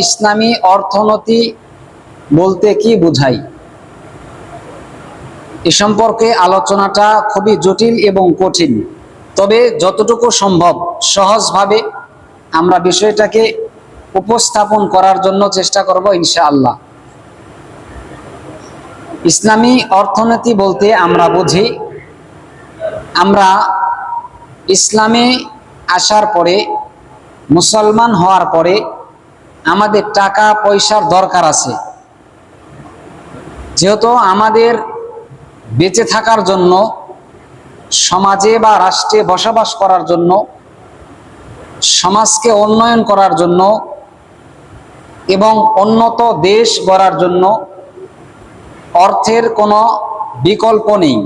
ইসলামী অর্থনীতি বলতে কি বোঝায় এ সম্পর্কে আলোচনাটা খুবই জটিল এবং কঠিন। তবে যতটুকু সম্ভব সহজভাবে আমরা বিষয়টাকে উপস্থাপন করার জন্য চেষ্টা করব ইনশাআল্লাহ। ইসলামী অর্থনীতি বলতে আমরা বুঝি, আমরা ইসলামে আসার পরে, মুসলমান হওয়ার পরে আমাদের টাকা পয়সার দরকার আছে। যেহেতু আমাদের বেঁচে থাকার জন্য, সমাজে বা রাষ্ট্রে বসবাস করার জন্য, সমাজকে উন্নয়ন করার জন্য এবং উন্নত দেশ গড়ার জন্য অর্থের কোনো বিকল্প নেই।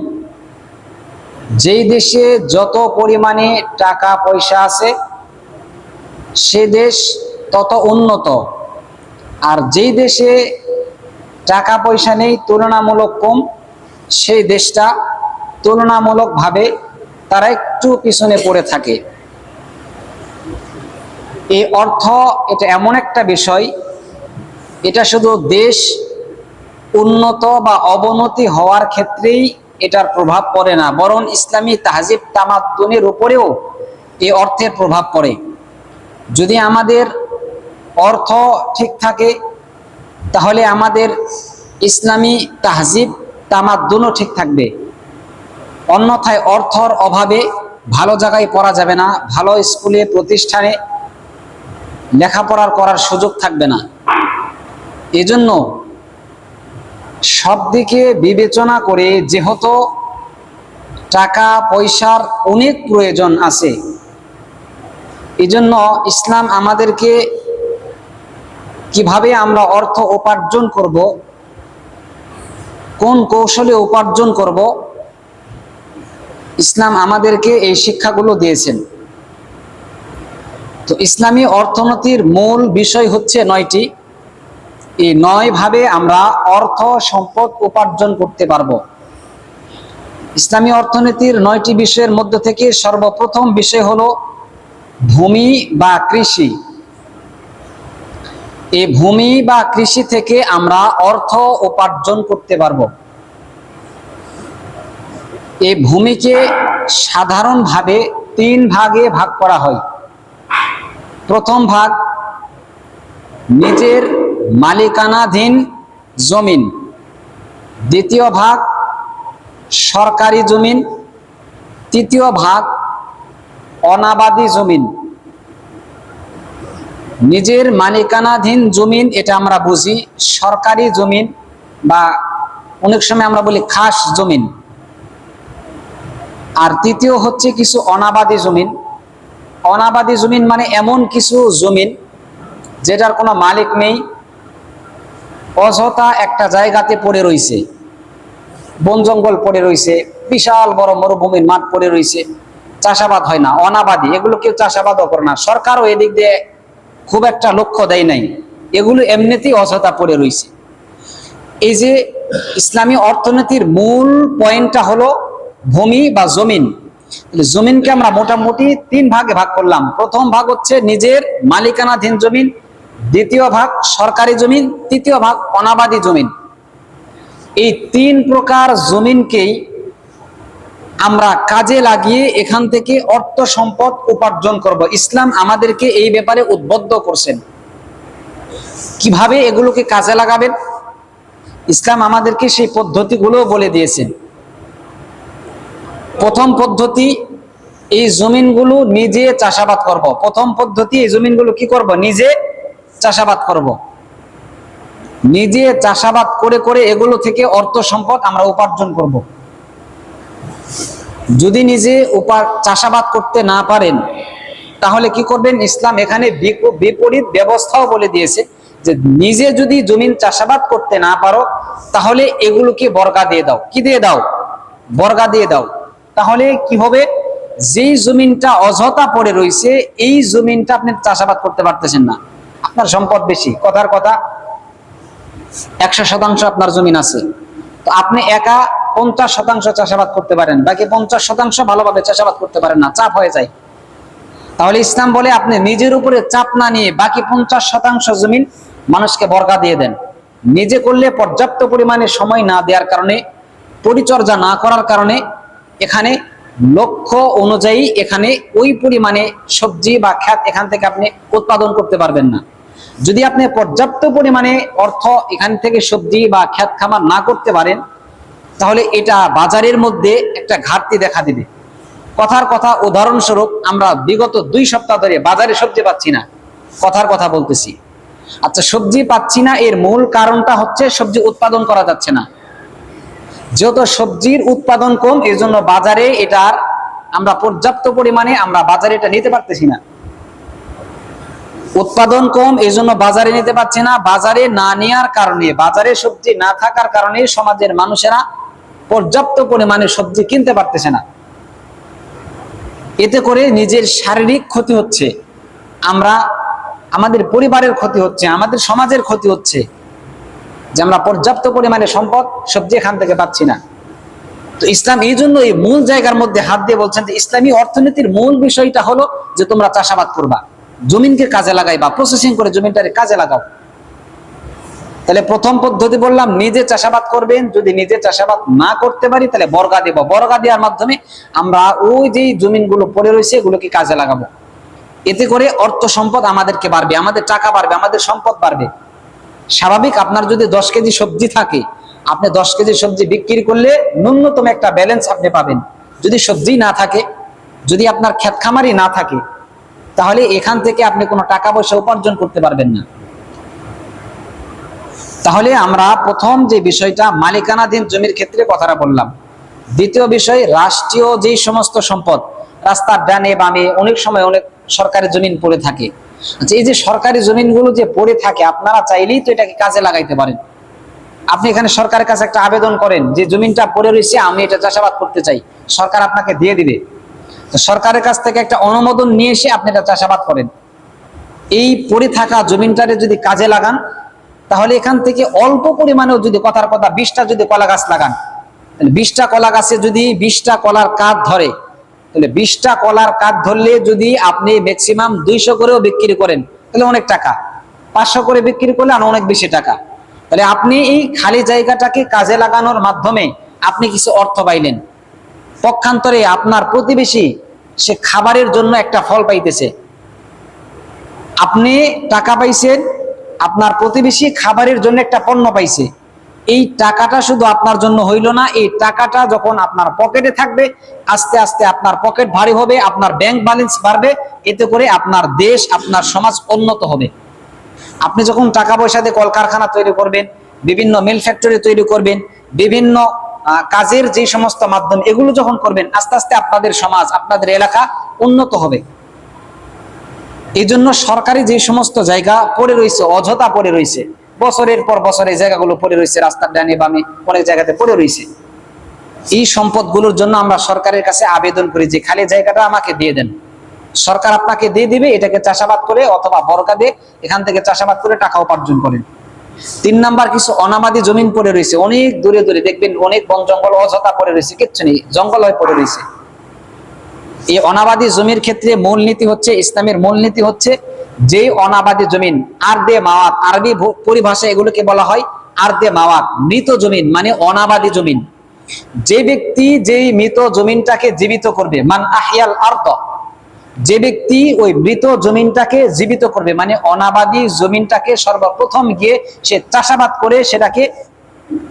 যেই দেশে যত পরিমাণে টাকা পয়সা আছে সে দেশ তত উন্নত, আর যেই দেশে টাকা পয়সা নেই, তুলনামূলক কম, সেই দেশটা তুলনামূলকভাবে তারা একটু পিছনে পড়ে থাকে। এই অর্থ এটা এমন একটা বিষয়, এটা শুধু দেশ উন্নত বা অবনতি হওয়ার ক্ষেত্রেই এটার প্রভাব পড়ে না, বরং ইসলামী তাহজিব তামাদ্দুনের উপরেও এই অর্থের প্রভাব পড়ে। যদি আমাদের অর্থ ঠিক থাকে তাহলে আমাদের ইসলামী তাহজিব তামাদ্দুনও ঠিক থাকবে। অন্যথায় অর্থর অভাবে ভালো জায়গায় পড়া যাবে না, ভালো স্কুলে প্রতিষ্ঠানে লেখাপড়ার করার সুযোগ থাকবে না। এজন্য সব দিকে বিবেচনা করে যেহেতু টাকা পয়সার অনেক প্রয়োজন আছে, এজন্য ইসলাম আমাদেরকে কিভাবে আমরা অর্থ উপার্জন করব, কোন কৌশলে উপার্জন করব, ইসলাম আমাদেরকে এই শিক্ষাগুলো দিয়েছেন। তো ইসলামী অর্থনীতির মূল বিষয় হচ্ছে 9টি। এই 9 ভাবে আমরা অর্থ সম্পদ উপার্জন করতে পারবো। ইসলামী অর্থনীতির 9টি বিষয়ের মধ্য থেকে সর্বপ্রথম বিষয় হলো ভূমি বা কৃষি। এই ভূমি বা কৃষি থেকে আমরা অর্থ উপার্জন করতে পারবো। এই ভূমিকে সাধারণভাবে 3 ভাগে ভাগ করা হয়। প্রথম ভাগ নিজের মালিকানাধীন জমিন, দ্বিতীয় ভাগ সরকারি জমিন, তৃতীয় ভাগ অনাবাদি জমিন। নিজের মালিকানাধীন জমিন এটা আমরা বুঝি সরকারি জমিন, বা অনেক সময় আমরা বলি খাস জমিন। আর তৃতীয় হচ্ছে কিছু অনাবাদি জমিন। অনাবাদি জমিন মানে এমন কিছু জমিন যেটার কোনো মালিক নেই, অযথা একটা জায়গাতে পড়ে রয়েছে, বন জঙ্গল পড়ে রয়েছে, বিশাল বড় মরুভূমির মাঠ পড়ে রয়েছে, চাষাবাদ হয় না। অনাবাদি, এগুলো কেউ চাষাবাদও করে না, সরকারও এদিক দিয়ে খুব একটা লক্ষ্য দেয় নাই, এগুলো এমনিতেই অযথা পড়ে রয়েছে। এই যে ইসলামী অর্থনীতির মূল পয়েন্টটা হলো ভূমি বা জমিন। জমিনকে আমরা মোটামুটি 3 ভাগে ভাগ করলাম। প্রথম ভাগ হচ্ছে নিজের মালিকানাধীন জমিন, দ্বিতীয় ভাগ সরকারি জমিন, তৃতীয় ভাগ অনাবাদি জমিন। এই 3 প্রকার জমিনকেই আমরা কাজে লাগিয়ে এখান থেকে অর্থ সম্পদ উপার্জন করব। ইসলাম আমাদেরকে এই ব্যাপারে উদ্বুদ্ধ করছেন। কিভাবে এগুলোকে কাজে লাগাবেন, ইসলাম আমাদেরকে সেই পদ্ধতিগুলো বলে দিয়েছেন। প্রথম পদ্ধতি, এই জমিনগুলো নিজে চাষাবাদ করব। প্রথম পদ্ধতি, এই জমিনগুলো কি করব? নিজে চাষাবাদ করব। নিজে চাষাবাদ করে করে এগুলো থেকে অর্থ সম্পদ আমরা উপার্জন করব। যদি নিজে চাষাবাদ করতে না পারেন তাহলে কি করবেন? ইসলাম এখানে বিপরীত ব্যবস্থাও বলে দিয়েছে যে নিজে যদি জমিন চাষাবাদ করতে না পারো তাহলে এগুলোকে বর্গা দিয়ে দাও। কি দিয়ে দাও? বর্গা দিয়ে দাও। তাহলে কি হবে? যেই জমিনটা অযথা পড়ে রয়েছে, এই জমিনটা আপনি চাষাবাদ করতে পারতেছেন না, আপনার সম্পদ বেশি, কথার কথা 100% আপনার জমিন আছে, তো আপনি একা 50% চাষাবাদ করতে পারেন, বাকি 50% ভালোভাবে চাষাবাদ করতে পারেন না, চাপ হয়ে যায়। তাহলে ইসলাম বলে আপনি নিজের উপরে চাপ না নিয়ে বাকি 50% জমিন মানুষকে বর্গা দিয়ে দেন। নিজে করলে পর্যাপ্ত পরিমাণে সময় না দেওয়ার কারণে, পরিচর্যা না করার কারণে এখানে লক্ষ্য অনুযায়ী এখানে ওই পরিমাণে সবজি বা খ্যাত এখান থেকে আপনি উৎপাদন করতে পারবেন না। যদি আপনি পর্যাপ্ত পরিমাণে অর্থ এখান থেকে সবজি বা খ্যাত খামার না করতে পারেন, তাহলে এটা বাজারের মধ্যে একটা ঘাটতি দেখা দিবে। কথার কথা, উদাহরণস্বরূপ আমরা বিগত 2 সপ্তাহ ধরে বাজারে সবজি পাচ্ছি না, কথার কথা বলতেছি। আচ্ছা, সবজি পাচ্ছি না, এর মূল কারণটা হচ্ছে সবজি উৎপাদন করা যাচ্ছে না। যেহেতু সবজির উৎপাদন কম, এই জন্য বাজারে এটার আমরা পর্যাপ্ত পরিমাণে আমরা বাজারে এটা নিতে পারতেছি না। উৎপাদন কম, এই জন্য বাজারে নিতে পারছি না। বাজারে না নেওয়ার কারণে, বাজারে সবজি না থাকার কারণে সমাজের মানুষেরা পর্যাপ্ত পরিমাণে সবজি কিনতে পারতেছে না। এতে করে নিজের শারীরিক ক্ষতি হচ্ছে, আমাদের পরিবারের ক্ষতি হচ্ছে, আমাদের সমাজের ক্ষতি হচ্ছে, যে আমরা পর্যাপ্ত পরিমাণে সম্পদ সবজি এখান থেকে পাচ্ছি না। তো ইসলাম এই জন্য এই মূল জায়গার মধ্যে হাত দিয়ে বলছেন যে ইসলামী অর্থনীতির মূল বিষয়টা হলো যে তোমরা চাষাবাদ করবা, জমিনকে কাজে লাগাইবা, প্রসেসিং করে জমিনটাকে কাজে লাগাও। তাহলে প্রথম পদ্ধতি বললাম নিজে চাষাবাদ করবেন। যদি নিজে চাষাবাদ না করতে পারি তাহলে বর্গা দেব, বর্গা দেওয়ার মাধ্যমে আমরা ওই যে জমিনগুলো পড়ে রয়েছে এগুলোকে কাজে লাগাবো। এতে করে অর্থ সম্পদ আমাদেরকে বাড়বে, আমাদের টাকা বাড়বে, আমাদের সম্পদ বাড়বে। স্বাভাবিক, আপনার যদি 10 কেজি সবজি থাকে, আপনি 10 কেজি সবজি বিক্রি করলে ন্যূনতম একটা ব্যালেন্স আপনি পাবেন। যদি সবজি না থাকে, যদি আপনার ক্ষেত খামারি না থাকে, তাহলে এখান থেকে আপনি কোনো টাকা পয়সা উপার্জন করতে পারবেন না। তাহলে আমরা প্রথম যে বিষয়টা মালিকানাধীন জমির ক্ষেত্রে কথাটা বললাম। দ্বিতীয় বিষয়, রাষ্ট্রীয় যেই সমস্ত সম্পদ, রাস্তার ডানে বামে অনেক সময় অনেক সরকারি জমিন পড়ে থাকে। আচ্ছা, এই যে সরকারি জমিনগুলো যে পড়ে থাকে, আপনারা চাইলেই তো এটাকে কাজে লাগাইতে পারেন। আপনি এখানে সরকারের কাছে একটা আবেদন করেন যে জমিনটা পড়ে রয়েছে, আমি এটা চাষাবাদ করতে চাই, সরকার আপনাকে দিয়ে দিবে। তো সরকারের কাছ থেকে একটা অনুমোদন নিয়ে এসে আপনি এটা চাষাবাদ করেন। এই পড়ে থাকা জমিনটারে যদি কাজে লাগান, তাহলে এখান থেকে অল্প পরিমাণেও, যদি কথার কথা 20টা যদি কলা গাছ লাগান, তাহলে 20টা কলা গাছে যদি 20টা কলার কাঠ ধরে, তাহলে 20টা কলার কাঠ ধরলে যদি আপনি ম্যাক্সিমাম 200 করেও বিক্রি করেন, তাহলে অনেক টাকা। 500 করে বিক্রি করলে আর অনেক বেশি টাকা। তাহলে আপনি এই খালি জায়গাটাকে কাজে লাগানোর মাধ্যমে আপনি কিছু অর্থ পাইলেন। পক্ষান্তরে আপনার প্রতিবেশী সে খাবারের জন্য একটা ফল পাইতেছে, আপনি টাকা পাইছেন, আপনার প্রতিবেশী খাবারের জন্য একটা পণ্য পাইছে। এই টাকাটা শুধু আপনার জন্য হইল না, এই টাকাটা যখন আপনার পকেটে থাকবে, আস্তে আস্তে আপনার পকেট ভারী হবে, আপনার ব্যাংক ব্যালেন্স বাড়বে। এতে করে আপনার দেশ, আপনার সমাজ উন্নত হবে। আপনি যখন টাকা পয়সা দিয়ে কলকারখানা তৈরি করবেন, বিভিন্ন মিল ফ্যাক্টরি তৈরি করবেন, বিভিন্ন কাজের যে সমস্ত মাধ্যম, এগুলো যখন করবেন, আস্তে আস্তে আপনাদের সমাজ, আপনাদের এলাকা উন্নত হবে। এই জন্য সরকারি যে সমস্ত জায়গা পড়ে রয়েছে, অযথা পড়ে রয়েছে, বছরের পর বছর এই জায়গাগুলো পড়ে রয়েছে, রাস্তার ডানে বামে অনেক জায়গাতে পড়ে রয়েছে, এই সম্পদগুলোর জন্য আমরা সরকারের কাছে আবেদন করি যে খালি জায়গাটা আমাকে দিয়ে দেন। সরকার আপনাকে দিয়ে দিবে, এটাকে চাষাবাদ করে অথবা বর্গা দিয়ে এখান থেকে চাষাবাদ করে টাকা উপার্জন করেন। 3 নাম্বার, কিছু অনাবাদি জমিন পড়ে রয়েছে, অনেক দূরে দূরে দেখবেন অনেক বন জঙ্গল অযথা পড়ে রয়েছে, কিচ্ছু নেই, জঙ্গল হয়ে পড়ে রয়েছে। এই অনাবাদি জমির ক্ষেত্রে মূলনীতি হচ্ছে, ইসলামের মূলনীতি হচ্ছে, যে অনাবাদি জমিন, আরদে মাওয়াত, আরবি পরিভাষায় এগুলোকে বলা হয় আরদে মাওয়াত, মৃত জমিন মানে অনাবাদি জমিন। যে ব্যক্তি যেই মৃত জমিনটাকে জীবিত করবে, মান আহিয়াল আরদ, যে ব্যক্তি ওই মৃত জমিনটাকে জীবিত করবে মানে অনাবাদি জমিনটাকে সর্বপ্রথম গিয়ে সে চাষাবাদ করে সেটাকে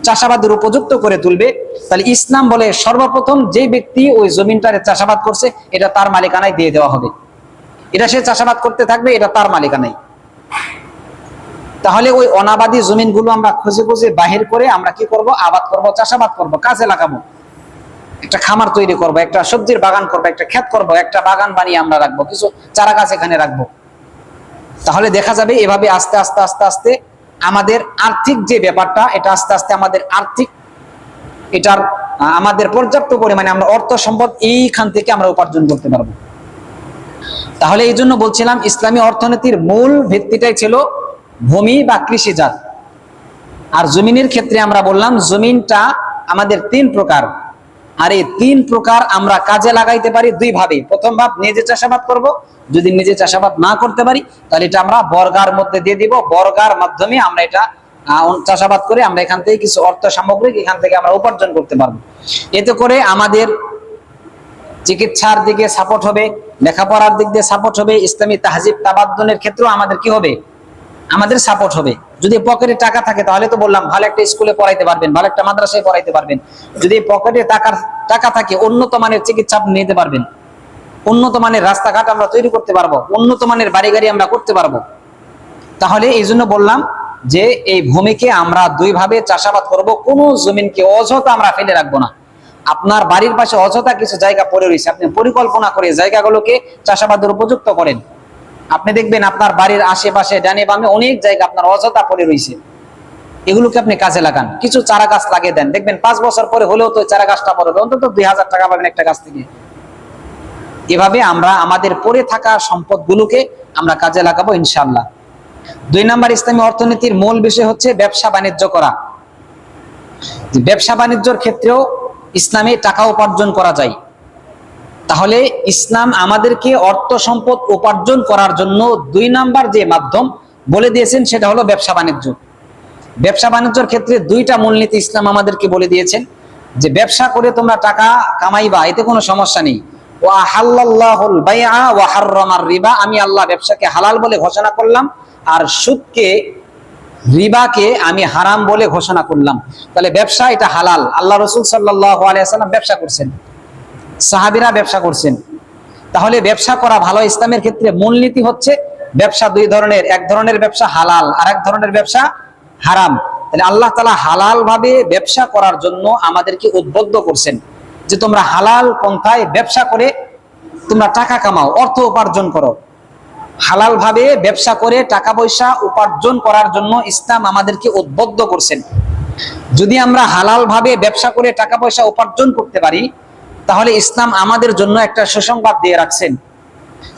চাষাবাদের উপযুক্ত করে তুলবে, তাহলে ইসলাম বলে সর্বপ্রথম যে ব্যক্তি ওই জমিনটারে চাষাবাদ করছে এটা তার মালিকানায় দিয়ে দেওয়া হবে। এটা সে চাষাবাদ করতে থাকবে, এটা তার মালিকানায়। তাহলে ওই অনাবাদি জমিনগুলো আমরা খুঁজে খুঁজে বাহির করে আমরা কি করব? আবাদ করব, চাষাবাদ করব, কাজে লাগাবো। একটা খামার তৈরি করব, একটা সবজির বাগান করব, একটা ক্ষেত করব, একটা বাগান বানিয়ে আমরা রাখবো, কিছু চারা গাছ এখানে রাখবো। তাহলে দেখা যাবে এভাবে আস্তে আস্তে আস্তে আস্তে আমাদের আর্থিক যে ব্যাপারটা, এটা আস্তে আস্তে আমাদের আর্থিক, এটার আমাদের পর্যাপ্ত পরিমাণে আমরা অর্থ সম্পদ এইখান থেকে আমরা উপার্জন করতে পারবো। তাহলে এই জন্য বলছিলাম ইসলামী অর্থনীতির মূল ভিত্তিটাই ছিল ভূমি বা কৃষিজাত। আর জমিনের ক্ষেত্রে আমরা বললাম জমিনটা আমাদের 3 প্রকার। আর এই 3 প্রকার আমরা কাজে লাগাইতে পারি 2 ভাবে। প্রথম ভাব, নিজে চাষাবাদ করব। যদি নিজে চাষাবাদ না করতে পারি তাহলে এটা আমরা বর্গার মধ্যে দিয়ে দিব। বর্গার মাধ্যমে আমরা এটা চাষাবাদ করে আমরা এখান থেকে কিছু অর্থ সামগ্রিক এখান থেকে আমরা উপার্জন করতে পারবো। এতে করে আমাদের চিকিৎসার দিকে সাপোর্ট হবে, লেখাপড়ার দিক দিয়ে সাপোর্ট হবে, ইসলামী তাহজিব তাবাদ্দুনের ক্ষেত্রেও আমাদের কি হবে, আমাদের সাপোর্ট হবে। যদি পকেটে টাকা থাকে তাহলে তো বললাম ভালো একটা স্কুলে পড়াইতে পারবেন, ভালো একটা মাদ্রাসায় পড়াইতে পারবেন। যদি পকেটে টাকা থাকে উন্নত মানের চিকিৎসা আপনি নিতে পারবেন, উন্নত মানের রাস্তাঘাট আমরা তৈরি করতে পারবো, উন্নত মানের বাড়ি গাড়ি আমরা করতে পারবো। তাহলে এই জন্য বললাম যে এই ভূমিকে আমরা 2 ভাবে চাষাবাদ করব। কোনো জমিনকে অযথা আমরা ফেলে রাখবো না। আপনার বাড়ির পাশে অযথা কিছু জায়গা পড়ে রয়েছে, আপনি পরিকল্পনা করে জায়গাগুলোকে চাষাবাদের উপযুক্ত করেন। আপনি দেখবেন আপনার বাড়ির আশেপাশে ডানে বামে অনেক জায়গা আপনার অযথা পড়ে রয়েছে, এগুলোকে আপনি কাজে লাগান। কিছু চারা গাছ লাগিয়ে দেন, দেখবেন 5 বছর পরে হলেও তো চারা গাছটা পড়বে, অন্তত 2000 টাকা পাবেন একটা গাছ থেকে। এভাবে আমরা আমাদের পড়ে থাকা সম্পদগুলোকে আমরা কাজে লাগাবো ইনশাআল্লাহ। 2 নাম্বার ইসলামী অর্থনীতির মূল বিষয় হচ্ছে ব্যবসা বাণিজ্য করা। ব্যবসা বাণিজ্যের ক্ষেত্রেও ইসলামে টাকা উপার্জন করা যায়। তাহলে ইসলাম আমাদেরকে অর্থ সম্পদ উপার্জন করার জন্য 2 নাম্বার যে মাধ্যম বলে দিয়েছেন সেটা হলো ব্যবসা বাণিজ্য। ব্যবসা বাণিজ্যের ক্ষেত্রে 2টা মূলনীতি ইসলাম আমাদেরকে বলে দিয়েছেন যে ব্যবসা করে তোমরা টাকা কামাইবা, এতে কোনো সমস্যা নেই। ওয়া হাল্লাল্লাহুল বাইআ ওয়া হাররামার রিবা, আমি আল্লাহ ব্যবসাকে হালাল বলে ঘোষণা করলাম আর সুদকে রিবাকে আমি হারাম বলে ঘোষণা করলাম। তাহলে ব্যবসা এটা হালাল। আল্লাহ রাসূল সাল্লাল্লাহু আলাইহি ওয়াসাল্লাম ব্যবসা করছেন, সাহাবীরা ব্যবসা করছেন। তাহলে ব্যবসা করা ভালো। ইসলামের ক্ষেত্রে মূলনীতি হচ্ছে ব্যবসা 2 ধরনের, এক ধরনের ব্যবসা হালাল আর এক ধরনের ব্যবসা হারাম। তাহলে আল্লাহ তাআলা হালাল ভাবে ব্যবসা করার জন্য আমাদেরকে উদ্বুদ্ধ করছেন যে তোমরা হালাল পন্থায় ব্যবসা করে তোমরা টাকা কামাও, অর্থ উপার্জন করো। হালাল ভাবে ব্যবসা করে টাকা পয়সা উপার্জন করার জন্য ইসলাম আমাদেরকে উদ্বুদ্ধ করছেন। যদি আমরা হালাল ভাবে ব্যবসা করে টাকা পয়সা উপার্জন করতে পারি তাহলে ইসলাম আমাদের জন্য একটা সুসংবাদ দিয়ে রাখছেন।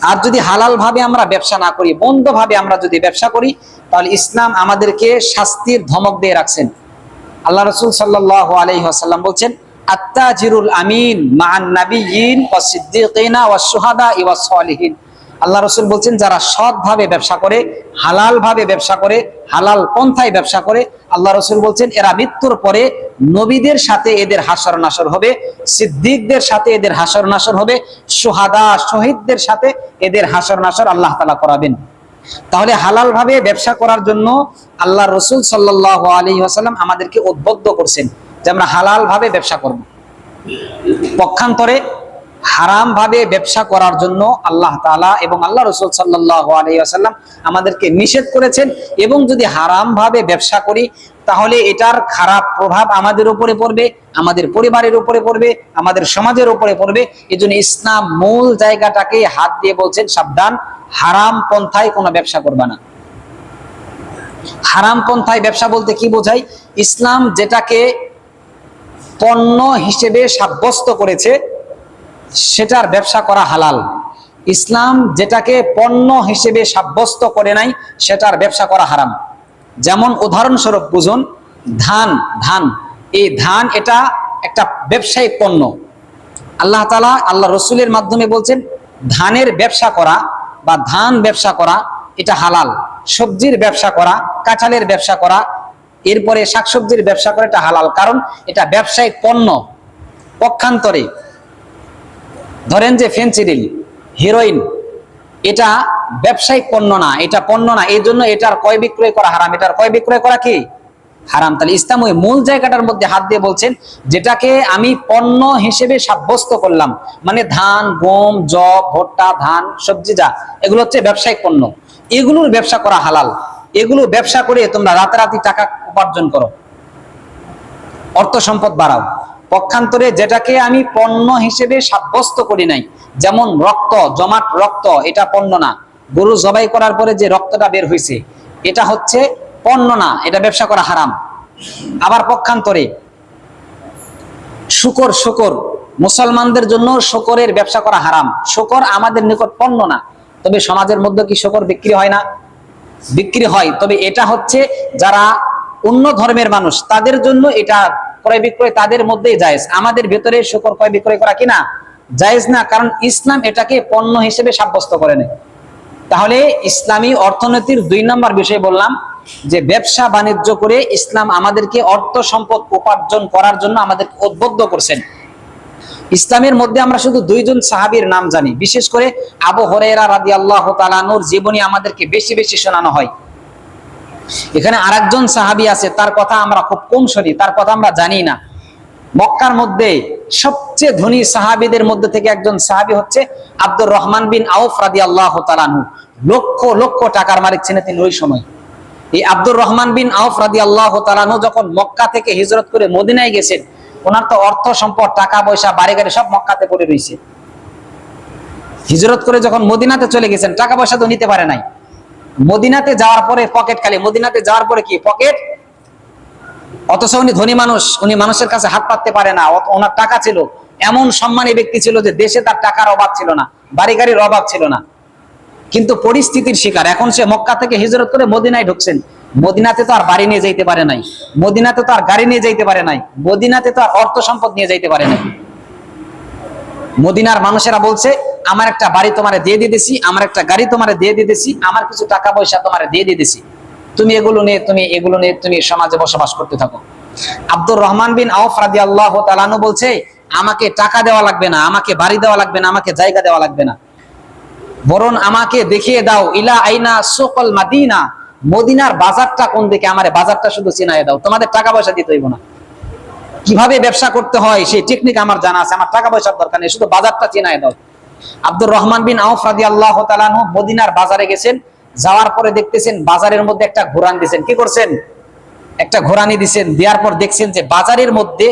আর যদি হালাল ভাবে আমরা ব্যবসা না করি, বন্ধ ভাবে আমরা যদি ব্যবসা করি তাহলে ইসলাম আমাদেরকে শাস্তির ধমক দিয়ে রাখছেন। আল্লাহ রাসূল সাল্লাল্লাহু আলাইহি ওয়াসাল্লাম বলছেন, আত-তাজিরুল আমিন মা'আন নাবিয়্যিন ওয়াস সিদ্দিকিনা ওয়াস শুহাদা ওয়াস সালিহিন। আল্লাহ রাসূল বলছেন যারা সৎ ভাবে ব্যবসা করে, হালাল ভাবে ব্যবসা করে, হালাল পন্থায় ব্যবসা করে, আল্লাহ রাসূল বলছেন এরা মৃত্যুর পরে নবীদের সাথে এদের হাসর নাসর হবে, সিদ্দিকদের সাথে এদের হাসর নাসর হবে, শুহাদা শহীদদের সাথে এদের হাসর নাসর আল্লাহ তাআলা করাবেন। তাহলে হালাল ভাবে ব্যবসা করার জন্য আল্লাহ রাসূল সাল্লাল্লাহু আলাইহি ওয়াসাল্লাম আমাদেরকে উদ্বুদ্ধ করছেন যে আমরা হালাল ভাবে ব্যবসা করব। পক্ষান্তরে হারাম ভাবে ব্যবসা করার জন্য আল্লাহ তাআলা এবং আল্লাহ রাসূল সাল্লাল্লাহু আলাইহি ওয়াসাল্লাম আমাদেরকে নিষেধ করেছেন। এবং যদি হারাম ভাবে ব্যবসা করি তাহলে এটার খারাপ প্রভাব আমাদের উপরে পড়বে, আমাদের পরিবারের উপরে পড়বে, আমাদের সমাজের উপরে পড়বে। এজন্য ইসলাম মূল জায়গাটাকে হাত দিয়ে বলছেন সাবধান, হারাম পন্থায় কোনো ব্যবসা করবা না। হারাম পন্থায় ব্যবসা বলতে কি বোঝায়? ইসলাম যেটাকে পণ্য হিসেবে সাব্যস্ত করেছে সেটার ব্যবসা করা হালাল। ইসলাম যেটাকে পণ্য হিসেবে সাব্যস্ত করে নাই সেটার ব্যবসা করা হারাম। যেমন উদাহরণস্বরূপ বুঝুন, ধান এই ধান এটা একটা ব্যবসায়িক পণ্য। আল্লাহ তাআলা আল্লাহ রসুলের মাধ্যমে বলছেন ধানের ব্যবসা করা বা ধান ব্যবসা করা এটা হালাল। সবজির ব্যবসা করা, কাঁঠালের ব্যবসা করা, এরপরে শাকসবজির ব্যবসা করা এটা হালাল, কারণ এটা ব্যবসায়িক পণ্য। পক্ষান্তরে ধরেন যে ফেনসিডিল, হেরোইন, এটা ব্যবসায়িক পণ্য না, এটা পণ্য না, এই জন্য এটার ক্রয় বিক্রয় করা হারাম। এটার ক্রয় বিক্রয় করা কি হারাম। তাহলে ইসলাম ওই মূল জায়গাটার মধ্যে হাত দিয়ে বলছেন যেটাকে আমি পণ্য হিসেবে সাব্যস্ত করলাম, মানে ধান, গম, যব, ভুট্টা, ধান, সবজি, যা এগুলো হচ্ছে ব্যবসায়িক পণ্য, এগুলোর ব্যবসা করা হালাল। এগুলো ব্যবসা করে তোমরা রাতারাতি টাকা উপার্জন করো, অর্থ সম্পদ বাড়াও। পক্ষান্তরে যেটাকে আমি পণ্য হিসেবে সাব্যস্ত করি নাই, যেমন রক্ত, জমাট রক্ত, এটা পণ্য না। গরু জবাই করার পরে যে রক্তটা বের হয়েছে এটা হচ্ছে পণ্য না, এটা ব্যবসা করা হারাম। আবার পক্ষান্তরে শুকর, মুসলমানদের জন্য শুকরের ব্যবসা করা হারাম। শুকর আমাদের নিকট পণ্য না, তবে সমাজের মধ্যে কি শুকর বিক্রি হয় না? বিক্রি হয়। তবে এটা হচ্ছে যারা অন্য ধর্মের মানুষ তাদের জন্য এটা ক্রয় বিক্রয় তাদের মধ্যেই জায়েজ, আমাদের ভেতরে শুকর ক্রয় বিক্রয় করা কিনা জায়েজ না, কারণ ইসলাম এটাকে পণ্য হিসেবে সাব্যস্ত করে নেয়। তাহলে ইসলামী অর্থনীতির 2 নম্বর বিষয় বললাম যে ব্যবসা বাণিজ্য করে ইসলাম আমাদেরকে অর্থ সম্পদ উপার্জন করার জন্য আমাদেরকে উদ্বুদ্ধ করছেন। ইসলামের মধ্যে আমরা শুধু 2 জন সাহাবীর নাম জানি, বিশেষ করে আবু হুরায়রা রাদিয়াল্লাহু তাআলা আনহুর জীবনী আমাদেরকে বেশি বেশি শোনানো হয়। এখানে আরেকজন সাহাবী আছে, তার কথা আমরা খুব কম শুনি, তার কথা আমরা জানি না। মক্কার মধ্যে সবচেয়ে ধনী সাহাবীদের মধ্যে থেকে একজন সাহাবী হচ্ছে আব্দুর রহমান বিন আউফ রাদিয়াল্লাহু তাআলা আনহু। লক্ষ লক্ষ টাকার মালিক ছিলেন তিনি ওই সময়। এই আব্দুর রহমান বিন আউফ রাদিয়াল্লাহু তাআলা আনহু যখন মক্কা থেকে হিজরত করে মদিনায় গেছেন, ওনার তো অর্থ সম্পদ, টাকা পয়সা, বাড়ি গাড়ি সব মক্কাতে পড়ে রয়েছে। হিজরত করে যখন মদিনাতে চলে গেছেন, টাকা পয়সা তো নিতে পারে নাই। মদিনাতে যাওয়ার পরে পকেট খালি, মদিনাতে যাওয়ার পরে কি পকেট, অথচ উনি ধনী মানুষ, উনি মানুষের কাছে হাত পাততে পারে না। ওনার টাকা ছিল, এমন সম্মানী ব্যক্তি ছিল যে দেশে তার টাকার অভাব ছিল না, বাড়ি গাড়ির অভাব ছিল না। কিন্তু পরিস্থিতির শিকার, এখন সে মক্কা থেকে হিজরত করে মদিনায় ঢুকছেন। মদিনাতে তো আর বাড়ি নিয়ে যাইতে পারে নাই, মদিনাতে তো আর গাড়ি নিয়ে যাইতে পারে নাই, মদিনাতে তো আর অর্থ সম্পদ নিয়ে যাইতে পারে নাই। মদিনার মানুষেরা বলছে, আমার একটা বাড়ি তোমারে দিয়ে দিতেছি, আমার একটা গাড়ি তোমারে দিয়ে দিতেছি, আমার কিছু টাকা পয়সা তোমারে দিয়ে দিতেছি, তুমি এগুলো নিয়ে তুমি সমাজে বসবাস করতে থাকো। আব্দুর রহমান বিন আউফ রাদিয়াল্লাহু তাআলা আনহু বলছে, আমাকে টাকা দেওয়া লাগবে না, আমাকে বাড়ি দেওয়া লাগবে না, আমাকে জায়গা দেওয়া লাগবে না, বরং আমাকে দেখিয়ে দাও ইলা আইনা সুকল মাদিনা, মদিনার বাজারটা কোন দিকে, আমারে বাজারটা শুধু চিনায় দাও, তোমাদের টাকা পয়সা দিতে হইব না। কিভাবে ব্যবসা করতে হয় সেই টেকনিক আমার জানা আছে, আমার টাকা পয়সার দরকার নেই, শুধু বাজারটা চিনায় দাও। আব্দুর রহমান বিন আউফ রাদিয়াল্লাহু তাআলা আনহু মদিনার বাজারে গেছেন, যাওয়ার পরে দেখতেছেন বাজারের মধ্যে একটা ঘোরান দিয়েছেন। কি করছেন? একটা ঘোরানি দিয়েছেন। দেওয়ার পর দেখছেন যে বাজারের মধ্যে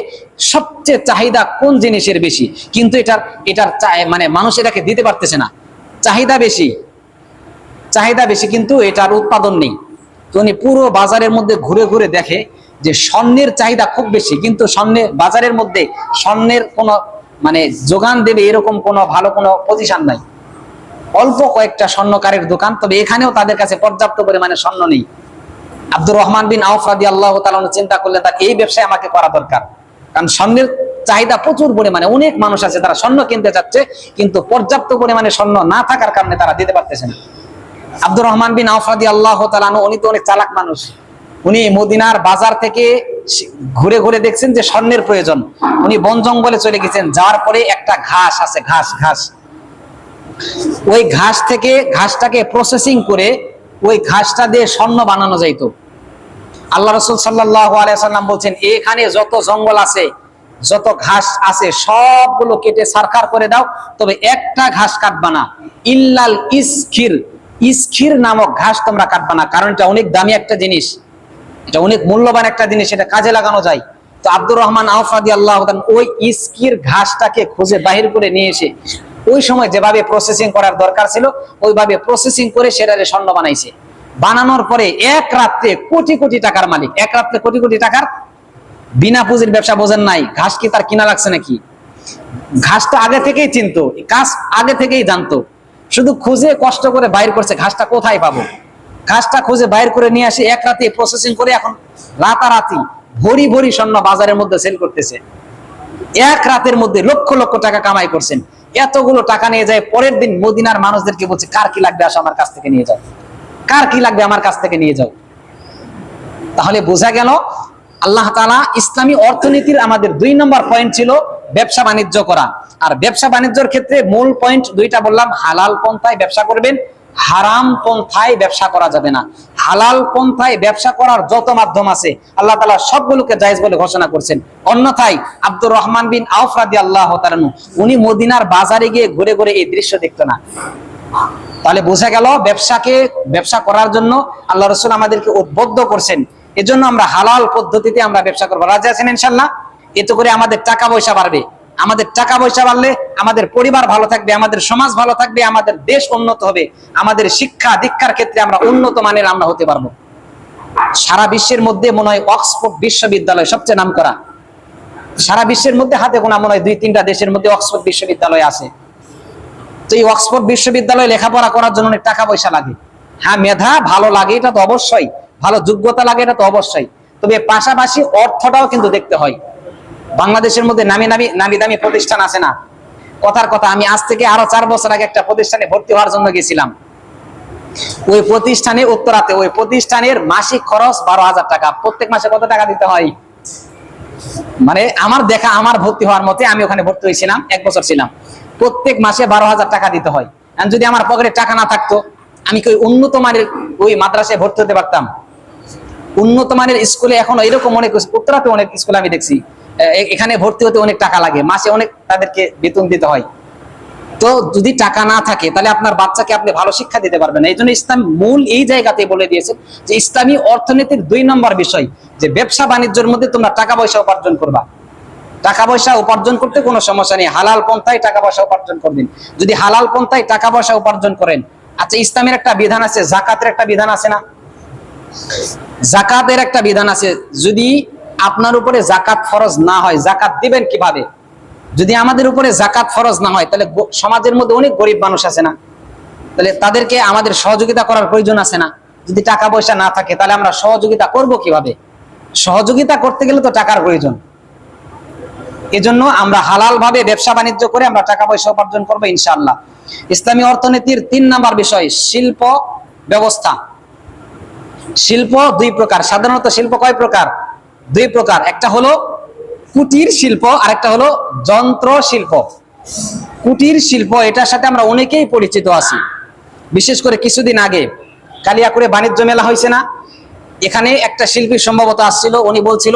সবচেয়ে চাহিদা কোন জিনিসের বেশি, কিন্তু এটার মানে মানুষ এটাকে দিতে পারতেছে না। চাহিদা বেশি কিন্তু এটার উৎপাদন নেই। তো উনি পুরো বাজারের মধ্যে ঘুরে ঘুরে দেখে যে স্বর্ণের চাহিদা খুব বেশি, কিন্তু বাজারের মধ্যে স্বর্ণের কোনো মানে যোগান দেবে এরকম কোনো ভালো কোনো পজিশন নাই। অল্প কয়েকটা স্বর্ণকারের দোকান, তবে এখানেও তাদের কাছে পর্যাপ্ত পরিমাণে স্বর্ণ নেই। আব্দুর রহমান বিন আউফ রাদিয়াল্লাহু তাআলা চিন্তা করলেন, তার এই ব্যবসায় আমাকে করা দরকার, কারণ স্বর্ণের চাহিদা প্রচুর পরিমাণে, অনেক মানুষ আছে তারা স্বর্ণ কিনতে চাচ্ছে, কিন্তু পর্যাপ্ত পরিমাণে স্বর্ণ না থাকার কারণে তারা দিতে পারতেছে না। আব্দুর রহমান বিন আউফ রাদিয়াল্লাহু তাআলা উনি তো অনেক চালাক মানুষ, উনি মদিনার বাজার থেকে ঘুরে ঘুরে দেখছেন যে স্বর্ণের প্রয়োজন। উনি বন জঙ্গলে চলে গেছেন, যাওয়ার পরে একটা ঘাস আছে, ঘাস ওই ঘাসটাকে প্রসেসিং করে ওই ঘাসটা দিয়ে স্বর্ণ বানানো যাইতো। আল্লাহ রাসূল সাল্লাল্লাহু আলাইহি ওয়াসাল্লাম বলছেন, এখানে যত জঙ্গল আছে, যত ঘাস আছে সবগুলো কেটে সারখার করে দাও, তবে একটা ঘাস কাটবা না, ইল্লাল ইসখির নামক ঘাস তোমরা কাটবা না, কারণ এটা অনেক দামি একটা জিনিস, এটা অনেক মূল্যবান একটা জিনিস, এটা কাজে লাগানো যায়। তো আব্দুর রহমান আউফ রাদিয়াল্লাহু তাআলা ওই ইসখির ঘাসটাকে খুঁজে বাহির করে নিয়ে এসে ওই সময় যেভাবে প্রসেসিং করার দরকার ছিল ওইভাবে প্রসেসিং করে সেটারে স্বর্ণ বানাইছে। বানানোর পরে এক রাত্রে কোটি কোটি টাকার মালিক, এক রাত্রে কোটি কোটি টাকার। বিনা পুঁজির ব্যবসা বোঝেন নাই, ঘাস কি তার কিনা লাগছে নাকি? ঘাসটা আগে থেকেই চিনতো, কাজ আগে থেকেই জানতো, শুধু খুঁজে কষ্ট করে বাইর করছে ঘাসটা কোথায় পাবো। ঘাসটা খুঁজে বাইর করে নিয়ে আসে, এক রাতে প্রসেসিং করে এখন রাতারাতি ভরি ভরি স্বর্ণ বাজারের মধ্যে সেল করতেছে। এক রাতের মধ্যে লক্ষ লক্ষ টাকা কামাই করছেন। এতগুলো টাকা নিয়ে যায়, পরের দিন মদিনার মানুষদেরকে বলছে, কার কি লাগবে আসো আমার কাছ থেকে নিয়ে যাও, কার কি লাগবে আমার কাছ থেকে নিয়ে যাও। তাহলে বোঝা গেল আল্লাহ তাআলা ইসলামী অর্থনীতির আমাদের 2 নম্বর পয়েন্ট ছিল ব্যবসা বাণিজ্য করা। আর ব্যবসা বাণিজ্যের ক্ষেত্রে মূল পয়েন্ট 2টা বললাম, হালাল পন্থায় ব্যবসা করবেন, হারাম পন্থায় ব্যবসা করা যাবে না। হালাল পন্থায় ব্যবসা করার যত মাধ্যম আছে আল্লাহ তাআলা সবগুলোকে জায়েজ বলে ঘোষণা করছেন। অন্যথায় আব্দুর রহমান বিন আউফ রাদিয়াল্লাহু তাআলা উনি মদিনার বাজারে গিয়ে ঘুরে ঘুরে এই দৃশ্য দেখতো না। তাহলে বোঝা গেল ব্যবসা করার জন্য আল্লাহ রাসূল আমাদেরকে উদ্বুদ্ধ করছেন। এজন্য আমরা হালাল পদ্ধতিতে আমরা ব্যবসা করবো। রাজি আছেন ইনশাআল্লাহ? এতে করে আমাদের টাকা পয়সা বাড়বে, আমাদের টাকা পয়সা বাড়লে আমাদের পরিবার ভালো থাকবে, আমাদের সমাজ ভালো থাকবে, আমাদের দেশ উন্নত হবে, আমাদের শিক্ষা দীক্ষার ক্ষেত্রে আমরা উন্নত মানের আমরা হতে পারবো। সারা বিশ্বের মধ্যে মনে হয় অক্সফোর্ড বিশ্ববিদ্যালয় সবচেয়ে নামকরা। সারা বিশ্বের মধ্যে হাতে গোনা মনে হয় 2-3টা দেশের মধ্যে অক্সফোর্ড বিশ্ববিদ্যালয় আছে। তো এই অক্সফোর্ড বিশ্ববিদ্যালয়ে লেখাপড়া করার জন্য অনেক টাকা পয়সা লাগে। হ্যাঁ, মেধা ভালো লাগে, এটা তো অবশ্যই, ভালো যোগ্যতা লাগে, এটা তো অবশ্যই, তবে পাশাপাশি অর্থটাও কিন্তু দেখতে হয়। বাংলাদেশের মধ্যে নামি দামি প্রতিষ্ঠান আছে না? কথার কথা, আমি আজ থেকে আরো 4 বছর আগে একটা প্রতিষ্ঠানে ভর্তি হওয়ার জন্য গেছিলাম। ওই প্রতিষ্ঠানে উত্তরাতে, ওই প্রতিষ্ঠানের মাসিক খরচ 12,000 টাকা। প্রত্যেক মাসে কত টাকা দিতে হয়? মানে আমার দেখা, আমার ভর্তি হওয়ার মতে, আমি ওখানে ভর্তি হয়েছিলাম, 1 বছর ছিলাম, প্রত্যেক মাসে 12,000 টাকা দিতে হয়। যদি আমার পকেটে টাকা না থাকতো, আমি কি উন্নত মানের ওই মাদ্রাসায় ভর্তি হতে পারতাম? উন্নত মানের স্কুলে এখন এরকম অনেক, উত্তরাতে অনেক স্কুলে আমি দেখছি, এখানে ভর্তি হতে অনেক টাকা লাগে, মাসে অনেক তাদেরকে বেতন দিতে হয়। তো যদি টাকা না থাকে, তাহলে আপনার বাচ্চাকে আপনি ভালো শিক্ষা দিতে পারবেন না। এই জন্য ইসলাম মূল এই জায়গাতে বলে দিয়েছে যে ইসলামী অর্থনীতির 2 নম্বর বিষয় যে ব্যবসা বাণিজ্যের মধ্যে তোমরা টাকা পয়সা উপার্জন করবা। টাকা পয়সা উপার্জন করতে কোনো সমস্যা নেই, হালাল পন্থায় টাকা পয়সা উপার্জন করবেন। যদি হালাল পন্থায় টাকা পয়সা উপার্জন করেন, আচ্ছা ইসলামের একটা বিধান আছে, জাকাতের একটা বিধান আছে না? জাকাতের একটা বিধান আছে। যদি আপনার উপরে জাকাত ফরজ না হয়, জাকাত দিবেন কিভাবে? যদি আমাদের উপরে জাকাত ফরজ না হয়, তাহলে সমাজের মধ্যে অনেক গরিব মানুষ আছে না? তাহলে তাদেরকে আমাদের সহযোগিতা করার প্রয়োজন আছে না? যদি টাকা পয়সা না থাকে, তাহলে আমরা সহযোগিতা করব কিভাবে? সহযোগিতা করতে গেলে তো টাকার প্রয়োজন। এজন্য আমরা হালাল ভাবে ব্যবসা বাণিজ্য করে আমরা টাকা পয়সা উপার্জন করবো ইনশাআল্লাহ। ইসলামী অর্থনীতির 3 নম্বর বিষয় শিল্প ব্যবস্থা। শিল্প 2 প্রকার। সাধারণত শিল্প কয় প্রকার? 2 প্রকার। একটা হলো কুটির শিল্প, আর একটা হলো যন্ত্র শিল্প। কুটির শিল্প, এটার সাথে আমরা অনেকেই পরিচিত আছি। বিশেষ করে কিছুদিন আগে কালিয়াকুড়ে বাণিজ্য মেলা হয়েছে না? এখানে একটা শিল্পী সম্ভবত আসছিল, উনি বলছিল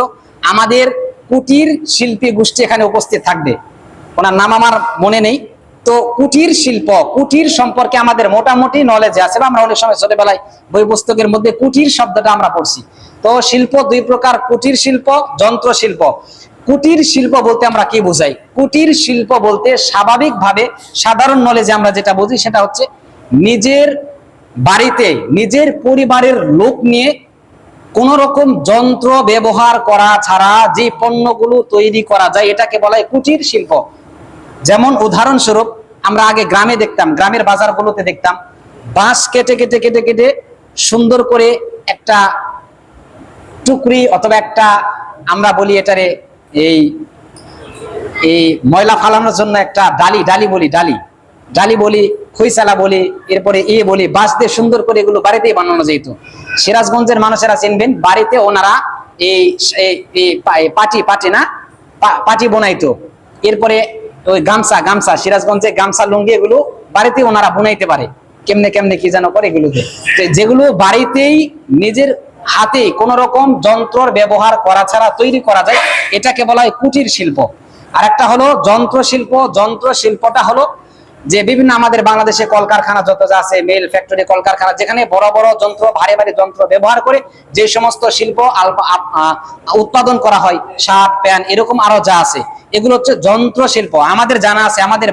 আমাদের কুটির শিল্পী গোষ্ঠী এখানে উপস্থিত থাকবে। ওনার নাম আমার মনে নেই। তো কুটির শিল্প, কুটির সম্পর্কে আমাদের মোটামুটি নলেজ আছে, বা আমরা অনেক সময় ছোটবেলায় বই পুস্তকের মধ্যে কুটির শব্দটা আমরা পড়ছি। তো শিল্প 2 প্রকার, কুটির শিল্প, যন্ত্র শিল্প। কুটির শিল্প বলতে আমরা কি বুঝাই? কুটির শিল্প বলতে স্বাভাবিকভাবে সাধারণ নলেজে আমরা যেটা বুঝি সেটা হচ্ছে নিজের বাড়িতে নিজের পরিবারের লোক নিয়ে কোন রকম যন্ত্র ব্যবহার করা ছাড়া যে পণ্যগুলো তৈরি করা যায়, এটাকে বলা হয় কুটির শিল্প। যেমন উদাহরণস্বরূপ, আমরা আগে গ্রামে দেখতাম, গ্রামের বাজারগুলোতে দেখতাম বাঁশ কেটে কেটে কেটে কেটে সুন্দর করে একটা টুকরি অথবা একটা, আমরা বলি এটারে এই এই ময়লা ফালানোর জন্য একটা ডালি বলি, খইসালা বলি, এরপরে বলি, বাঁশ দিয়ে সুন্দর করে এগুলো বাড়িতেই বানানো যেত। সিরাজগঞ্জের মানুষেরা চিনবেন, বাড়িতে ওনারা এই পাটি বোনাইতো। এরপরে ওই গামছা সিরাজগঞ্জে গামছা, লুঙ্গি, এগুলো বাড়িতে ওনারা বুনাইতে পারে। কেমনে কেমনে কি যেন করে এগুলোতে, যেগুলো বাড়িতেই নিজের হাতে কোন রকম যন্ত্রের ব্যবহার করা ছাড়া তৈরি করা যায়, এটাকে বলা হয় কুটির শিল্প। আর একটা হলো যন্ত্র শিল্প। যন্ত্র শিল্পটা হলো যে বিভিন্ন আমাদের বাংলাদেশে কলকারখানা যত যা আছে, মিল, ফ্যাক্টরি, কলকারখানা, যেখানে বড় বড় যন্ত্র, ভারী ভারী যন্ত্র ব্যবহার করে যে সমস্ত শিল্প উৎপাদন করা হয়, শার্ট, প্যান্ট, এরকম আরো যা আছে, এগুলো হচ্ছে যন্ত্র শিল্প। আমাদের জানা আছে, আমাদের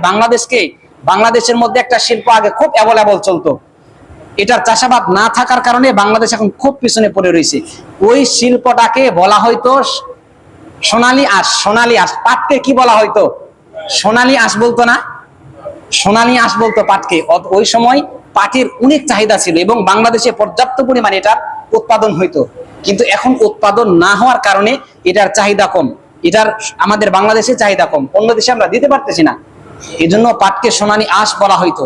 বাংলাদেশের মধ্যে একটা শিল্প আগে খুব অ্যাভেলেবল চলতো, এটার চাষাবাদ না থাকার কারণে বাংলাদেশ এখন খুব পিছনে পড়ে রয়েছে। ওই শিল্পটাকে বলা হয়তো সোনালী আঁশ। সোনালী আঁশ। পাটকে কি বলা হয়তো? সোনালী আঁশ বলতো না? সোনালী আঁশ বলতো পাটকে। ওই সময় পাটের অনেক চাহিদা ছিল এবং বাংলাদেশে পর্যাপ্ত পরিমাণে এটার উৎপাদন হইতো। কিন্তু এখন উৎপাদন না হওয়ার কারণে এটার চাহিদা কম, এটার আমাদের বাংলাদেশে চাহিদা কম, অন্য দেশে আমরা দিতে পারতেছি না, এই জন্য পাটকে সোনালী আঁশ বলা হইতো।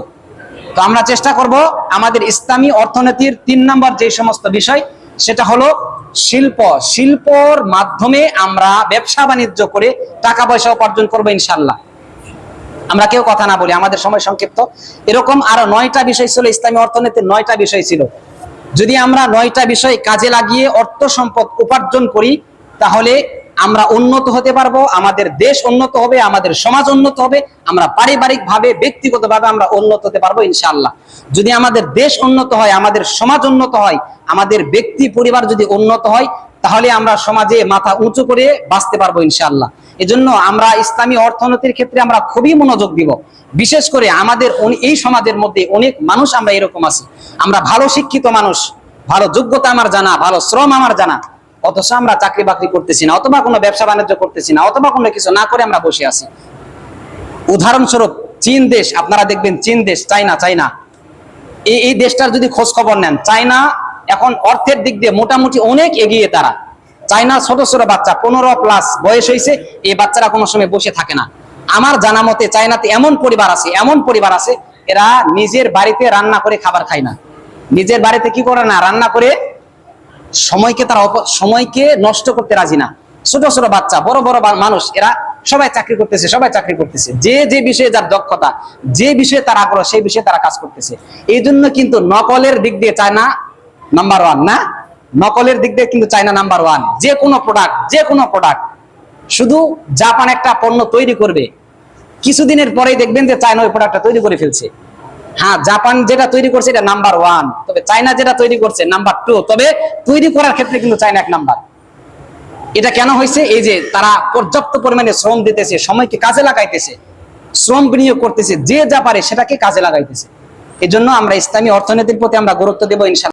তো আমরা চেষ্টা করব আমাদের ইসলামী অর্থনীতির 3 নম্বর যে সমস্ত বিষয়, সেটা হলো শিল্প। শিল্পর মাধ্যমে আমরা ব্যবসা বাণিজ্য করে টাকা পয়সা উপার্জন করবো ইনশাআল্লাহ। আমরা কেউ কথা না বলি, আমাদের সময় সংক্ষিপ্ত। এরকম আরো 9টা বিষয় ছিল, ইসলামী অর্থনীতির 9টা বিষয় ছিল। যদি আমরা 9টা বিষয় কাজে লাগিয়ে অর্থ সম্পদ উপার্জন করি, তাহলে আমরা উন্নত হতে পারবো, আমাদের দেশ উন্নত হবে, আমাদের সমাজ উন্নত হবে, আমরা পারিবারিক ভাবে, ব্যক্তিগত ভাবে আমরা উন্নত হতে পারবো ইনশাআল্লাহ। যদি আমাদের দেশ উন্নত হয়, আমাদের সমাজ উন্নত হয়, আমাদের ব্যক্তি পরিবার যদি উন্নত হয়, তাহলে আমরা সমাজে মাথা উঁচু করে বাঁচতে পারবো ইনশাআল্লাহ। এজন্য আমরা ইসলামী অর্থনীতির ক্ষেত্রে আমরা খুবই মনোযোগ দিব। বিশেষ করে আমাদের এই সমাজের মধ্যে অনেক মানুষ আমরা এরকম আছি, আমরা ভালো শিক্ষিত মানুষ, ভালো যোগ্যতা আমার জানা, ভালো শ্রম আমার জানা, অথচ আমরা চাকরি বাকরি করতেছি না, অথবা কোনো ব্যবসা বাণিজ্য করতেছি না, অথবা কোনো কিছু না করে আমরা বসে আছি। উদাহরণস্বরূপ চীন দেশ, আপনারা দেখবেন চীন দেশ, চাইনা, এই দেশটার যদি খোঁজ খবর নেন, চায়না এখন অর্থের দিক দিয়ে মোটামুটি অনেক এগিয়ে। তারা চায়না ছোট ছোট বাচ্চা 15+ বয়স হয়েছে, এই বাচ্চারা কোনো সময় বসে থাকে না। আমার জানা মতে চায়নাতে এমন পরিবার আছে এরা নিজের বাড়িতে রান্না করে খাবার খায় না, নিজের বাড়িতে কি করে না, রান্না করে সময়কে নষ্ট করতে রাজি না। ছোট ছোট বাচ্চা, বড় বড় মানুষ, এরা সবাই চাকরি করতেছে, যে বিষয়ে যার দক্ষতা, যে বিষয়ে তার আগ্রহ, সেই বিষয়ে তারা কাজ করতেছে। এই জন্য কিন্তু নকলের দিক দিয়ে চায়না নাম্বার 1 না, নকলের দিক দিয়ে কিন্তু চায়না নাম্বার 1। যে কোনো প্রোডাক্ট, শুধু জাপান একটা পণ্য তৈরি করবে, কিছুদিনের পরেই দেখবেন যে চায়না ওই প্রোডাক্টটা তৈরি করে ফেলছে। হ্যাঁ, জাপান যেটা তৈরি করছে এটা নাম্বার 1, তবে চায়না যেটা তৈরি করছে নাম্বার 2। তবে তৈরি করার ক্ষেত্রে কিন্তু চায়না 1 নাম্বার। এটা কেন হয়েছে? এই যে তারা পর্যাপ্ত পরিমাণে শ্রম দিতেছে, সময়কে কাজে লাগাইতেছে, শ্রম বিনিয়োগ করতেছে, যে যা পারে সেটাকে কাজে লাগাইতেছে। এই জন্য আমরা ইসলামী অর্থনীতির প্রতি আমরা গুরুত্ব দেবো ইনশাআল্লাহ।